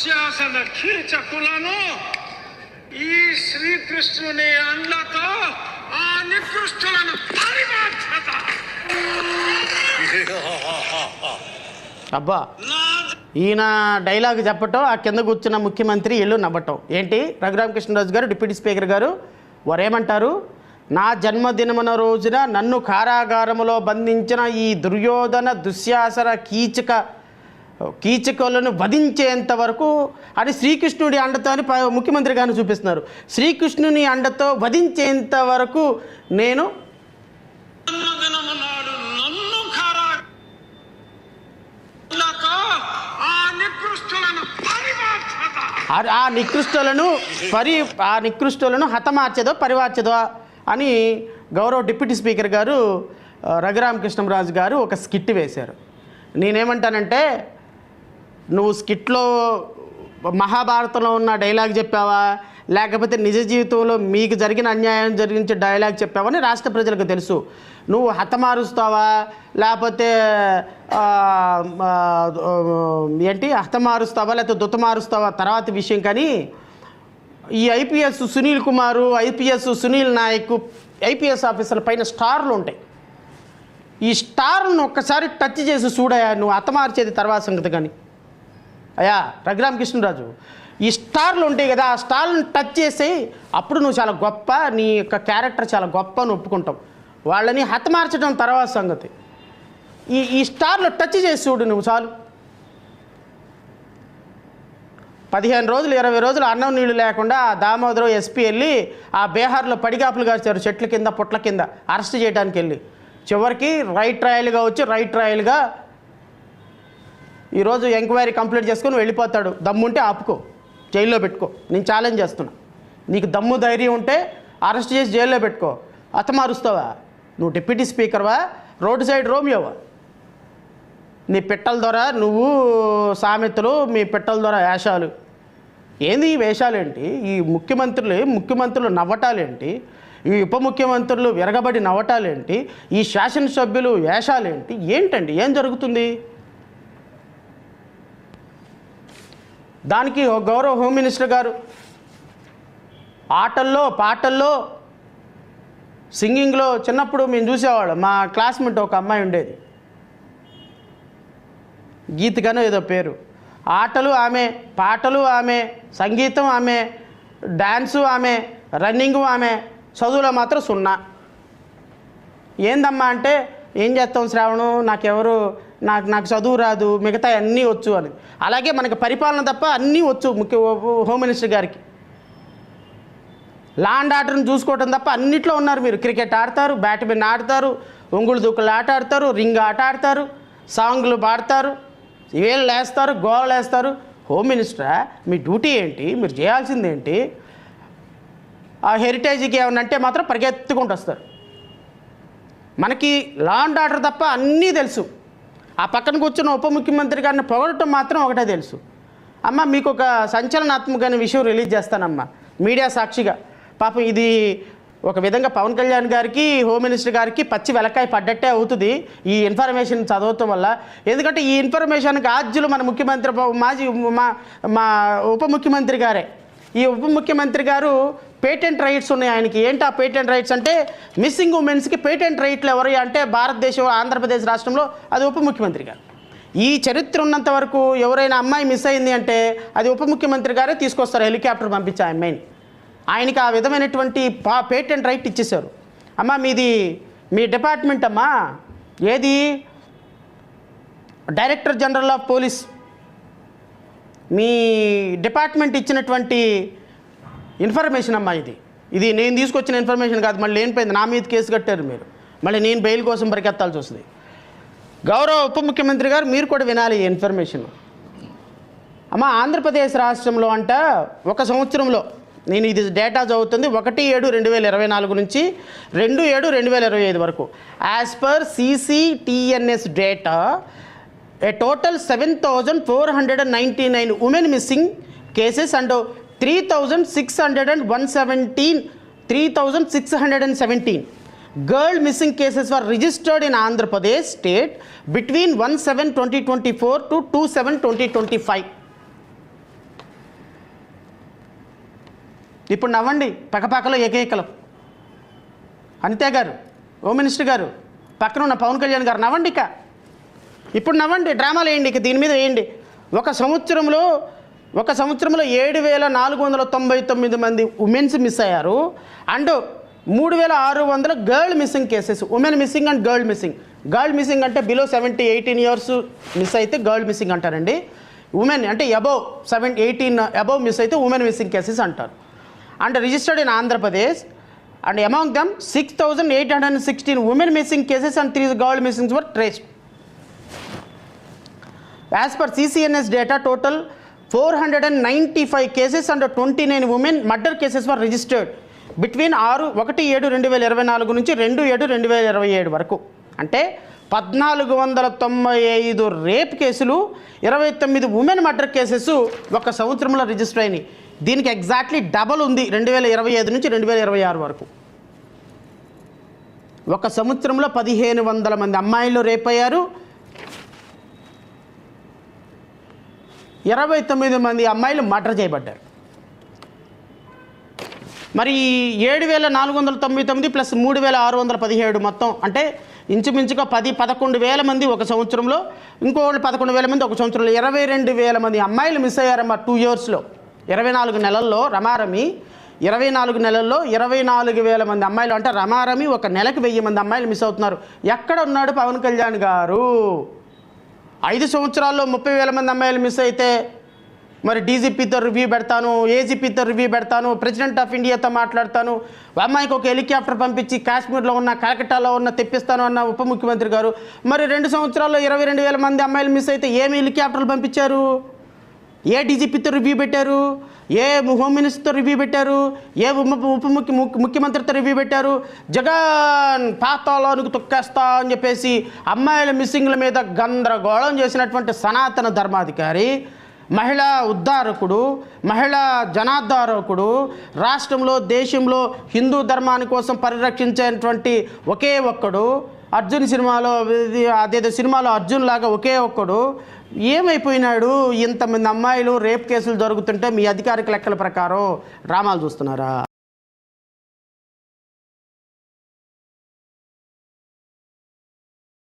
దుశ్శాసన కీచకులను ఈ శ్రీకృష్ణుని అండతో ఆ నికృష్టులను పరిమార్చత. అబ్బా, ఈయన డైలాగ్ చెప్పటం, ఆ కింద కూర్చున్న ముఖ్యమంత్రి ఇల్లు నవ్వటం. ఏంటి రఘురామకృష్ణరాజు గారు, డిప్యూటీ స్పీకర్ గారు వారేమంటారు? నా జన్మదినమున రోజున నన్ను కారాగారములో బంధించిన ఈ దుర్యోధన దుశ్శాసన కీచకులను వధించేంత వరకు అని శ్రీకృష్ణుడి అండతో అని ముఖ్యమంత్రి గారిని చూపిస్తున్నారు. శ్రీకృష్ణుని అండతో వధించేంత వరకు నేను ఆ నికృష్టులను హతమార్చదో పరివార్చదో అని గౌరవ డిప్యూటీ స్పీకర్ గారు రఘురామకృష్ణరాజు గారు ఒక స్కిట్ వేశారు. నేనేమంటానంటే, నువ్వు స్కిట్లో మహాభారతంలో ఉన్న డైలాగ్ చెప్పావా, లేకపోతే నిజ జీవితంలో మీకు జరిగిన అన్యాయం జరిగించే డైలాగ్ చెప్పావని రాష్ట్ర ప్రజలకు తెలుసు. నువ్వు హతమారుస్తావా లేకపోతే హతమారుస్తావా లేకపోతే దుతమారుస్తావా తర్వాత విషయం. కానీ ఈ ఐపీఎస్ సునీల్ కుమారు, ఐపీఎస్ సునీల్ నాయక్, ఐపీఎస్ ఆఫీసర్ల పైన స్టార్లు ఉంటాయి. ఈ స్టార్లను ఒక్కసారి టచ్ చేసి చూడయా, నువ్వు హతమార్చేది తర్వాత సంగతి. కానీ అయ్యా రఘురామకృష్ణరాజు, ఈ స్టార్లు ఉంటాయి కదా, ఆ స్టార్లను టచ్ చేసి అప్పుడు నువ్వు చాలా గొప్ప, నీ యొక్క క్యారెక్టర్ చాలా గొప్ప అని ఒప్పుకుంటావు. వాళ్ళని హతమార్చడం తర్వాత సంగతి. ఈ స్టార్లు టచ్ చేసి చూడు నువ్వు చాలు. 15 రోజులు 20 రోజులు అన్నం నీళ్లు లేకుండా ఆ దామోదరం ఎస్పీ వెళ్ళి ఆ బీహార్లో పడిగాపులు కాల్చారు, చెట్ల కింద పుట్ల కింద అరెస్ట్ చేయడానికి వెళ్ళి. చివరికి రైట్ ట్రయల్గా వచ్చి రైట్ ట్రయల్గా ఈరోజు ఎంక్వైరీ కంప్లీట్ చేసుకొని వెళ్ళిపోతాడు. దమ్ముంటే ఆపుకో, జైల్లో పెట్టుకో. నేను ఛాలెంజ్ చేస్తున్నా, నీకు దమ్ము ధైర్యం ఉంటే అరెస్ట్ చేసి జైల్లో పెట్టుకో. హతమారుస్తావా? నువ్వు డిప్యూటీ స్పీకర్వా, రోడ్డు సైడ్ రోమియోవా? నీ పిట్టల ద్వారా నువ్వు సామెతలు, మీ పిట్టల ద్వారా వేషాలు ఏంది? ఈ వేషాలేంటి? ఈ ముఖ్యమంత్రులు నవ్వటాలేంటి? ఈ ఉప ముఖ్యమంత్రులు విరగబడి నవ్వటాలేంటి? ఈ శాసనసభ్యులు వేషాలేంటి? ఏంటండి, ఏం జరుగుతుంది? దానికి గౌరవ హోమ్ మినిస్టర్ గారు ఆటల్లో పాటల్లో సింగింగ్లో చిన్నప్పుడు మేము చూసేవాళ్ళం. మా క్లాస్మేట్ ఒక అమ్మాయి ఉండేది, గీతికనో ఏదో పేరు. ఆటలు ఆమె, పాటలు ఆమె, సంగీతం ఆమె, డ్యాన్సు ఆమె, రన్నింగు ఆమె, చదువులో మాత్రం 0. ఏందమ్మా అంటే, ఏం చేస్తాం శ్రావణం, నాకు చదువు రాదు, మిగతా అన్నీ వచ్చు అని. అలాగే మనకి పరిపాలన తప్ప అన్నీ వచ్చు హోమ్ మినిస్టర్ గారికి. లా అండ్ ఆర్డర్ని చూసుకోవటం తప్ప అన్నిట్లో ఉన్నారు మీరు. క్రికెట్ ఆడతారు, బ్యాడ్మింటన్ ఆడతారు, ఒంగుడు దూకులు ఆట ఆడతారు, రింగ్ ఆట ఆడతారు, సాంగ్లు పాడతారు, వేళ్ళు వేస్తారు, గోళ్ళు వేస్తారు. హోమ్ మినిస్టరా, మీ డ్యూటీ ఏంటి? మీరు చేయాల్సింది ఏంటి? ఆ హెరిటేజ్కి ఏమన్నా అంటే మాత్రం పరిగెత్తుకుంటూ వస్తారు. మనకి లా అండ్ ఆర్డర్ తప్ప అన్నీ తెలుసు. ఆ పక్కన కూర్చున్న ఉప ముఖ్యమంత్రి గారిని పొగడటం మాత్రం ఒకటే తెలుసు. అమ్మ, మీకు ఒక సంచలనాత్మకమైన విషయం రిలీజ్ చేస్తానమ్మా మీడియా సాక్షిగా. పాపం ఇది ఒక విధంగా పవన్ కళ్యాణ్ గారికి, హోమ్ మినిస్టర్ గారికి పచ్చి వెలకాయ పడ్డట్టే అవుతుంది ఈ ఇన్ఫర్మేషన్ చదవటం వల్ల. ఎందుకంటే ఈ ఇన్ఫర్మేషన్కి ఆద్యులు మన ముఖ్యమంత్రి, మా ఉప ముఖ్యమంత్రి గారే. ఈ ఉప ముఖ్యమంత్రి గారు పేటెంట్ రైట్స్ ఉన్నాయి ఆయనకి. ఏంటి ఆ పేటెంట్ రైట్స్ అంటే, మిస్సింగ్ ఉమెన్స్కి పేటెంట్ రైట్లు ఎవరు అంటే భారతదేశం, ఆంధ్రప్రదేశ్ రాష్ట్రంలో అది ఉప ముఖ్యమంత్రి గారు. ఈ చరిత్ర ఉన్నంత వరకు ఎవరైనా అమ్మాయి మిస్ అయింది అంటే అది ఉప ముఖ్యమంత్రి గారే తీసుకొస్తారు, హెలికాప్టర్ పంపించి ఆ అమ్మాయిని. ఆయనకి ఆ విధమైనటువంటి పేటెంట్ రైట్ ఇచ్చేశారు. అమ్మ, మీ డిపార్ట్మెంట్ అమ్మా ఏది? Director general of police, me department ఇచ్చినటువంటి ఇన్ఫర్మేషన్ అమ్మా ఇది నేను తీసుకొచ్చిన ఇన్ఫర్మేషన్ కాదు. మళ్ళీ లేనిపోయింది, నా మీద కేసు కట్టారు మీరు, మళ్ళీ నేను బెయిల్ కోసం పరిగెత్తాల్సి వస్తుంది. గౌరవ ఉప ముఖ్యమంత్రి గారు, మీరు కూడా వినాలి ఈ ఇన్ఫర్మేషన్. అమ్మ, ఆంధ్రప్రదేశ్ రాష్ట్రంలో అంట ఒక సంవత్సరంలో, నేను ఇది డేటా చదువుతుంది 1/7/2024 నుంచి 2/7/2025 వరకు. As per CCTNS data, a total 7,499 women missing cases and 3,617 girl missing cases were registered in Andhra Pradesh state between 1/7/2024 to 2/7/2025. ఇప్పుడు నవ్వండి పక్కపక్కలో ఏకైకలు. అనిత గారు, హోమ్ మినిస్టర్ గారు, పక్కన ఉన్న పవన్ కళ్యాణ్ గారు నవ్వండి. ఇప్పుడు నవ్వండి, డ్రామాలు వేయండి, దీని మీద వేయండి. ఒక సంవత్సరంలో 7,499 మంది ఉమెన్స్ మిస్ అయ్యారు. And 3,600 girl missing cases. Women missing and girl missing. Girl missing అంటే బిలో 18 years మిస్ అయితే గర్ల్ మిస్సింగ్ అంటారండి. ఉమెన్ అంటే అబౌవ్ 18 అబౌవ్ మిస్ అయితే ఉమెన్ మిస్సింగ్ కేసెస్ అంటారు. And registered in Andhra Pradesh and among them 6,816 women missing cases and 3 girl missings were traced. As per CCNS data, total 495 cases and 29 women murder cases were registered between 1/7/2024 నుంచి 2/7/2027 వరకు. అంటే 1,495 rape కేసులు, 29 women murder cases ఒక సంవత్సరంలో register అయినాయి. దీనికి exactly double ఉంది 2025 నుంచి 2026 వరకు. ఒక సంవత్సరంలో 1,500 మంది అమ్మాయిలు రేప్ అయ్యారు, 29 మంది అమ్మాయిలు మర్డర్ చేయబడ్డారు. మరి 7,499 ప్లస్ 3,617 మొత్తం అంటే ఇంచుమించుగా 11,000 మంది ఒక సంవత్సరంలో, ఇంకోళ్ళు 11,000 మంది ఒక సంవత్సరంలో, 22,000 మంది అమ్మాయిలు మిస్ అయ్యారమ్మా 2 yearsలో. 24 నెలల్లో రమారమి 24 నెలల్లో 24,000 మంది అమ్మాయిలు. అంటే రమారమి ఒక నెలకు 1000 మంది అమ్మాయిలు మిస్ అవుతున్నారు. ఎక్కడ ఉన్నాడు పవన్ కళ్యాణ్ గారు? 5 సంవత్సరాల్లో 30,000 మంది అమ్మాయిలు మిస్ అయితే మరి డీజీపీతో రివ్యూ పెడతాను, ఏజీపీతో రివ్యూ పెడతాను, ప్రెసిడెంట్ ఆఫ్ ఇండియాతో మాట్లాడతాను, అమ్మాయికి ఒక హెలికాప్టర్ పంపించి కాశ్మీర్లో ఉన్న కలకట్టాలో ఉన్న తెప్పిస్తాను అన్న ఉప ముఖ్యమంత్రి గారు మరి 2 సంవత్సరాల్లో 22,000 మంది అమ్మాయిలు మిస్ అయితే ఏమి హెలికాప్టర్లు పంపించారు? ఏ డీజీపీతో రివ్యూ పెట్టారు? ఏ హోమ్ మినిస్టర్తో రివ్యూ పెట్టారు? ఏ ముఖ్యమంత్రితో రివ్యూ పెట్టారు? జగన్ పాతాళానికి తొక్కేస్తా అని చెప్పేసి అమ్మాయిల మిస్సింగ్ల మీద గందరగోళం చేసినటువంటి సనాతన ధర్మాధికారి, మహిళా ఉద్ధారకుడు, మహిళా జనాధారకుడు, రాష్ట్రంలో దేశంలో హిందూ ధర్మాని కోసం పరిరక్షించేటువంటి ఒకే ఒక్కడు, అర్జున్ సినిమాలో అదేదో సినిమాలో అర్జున్ లాగా ఒకే ఒక్కడు ఏమైపోయినాడు? ఇంతమంది అమ్మాయిలు రేప్ కేసులు జరుగుతుంటే మీ అధికారిక లెక్కల ప్రకారం డ్రామాలు చూస్తున్నారా?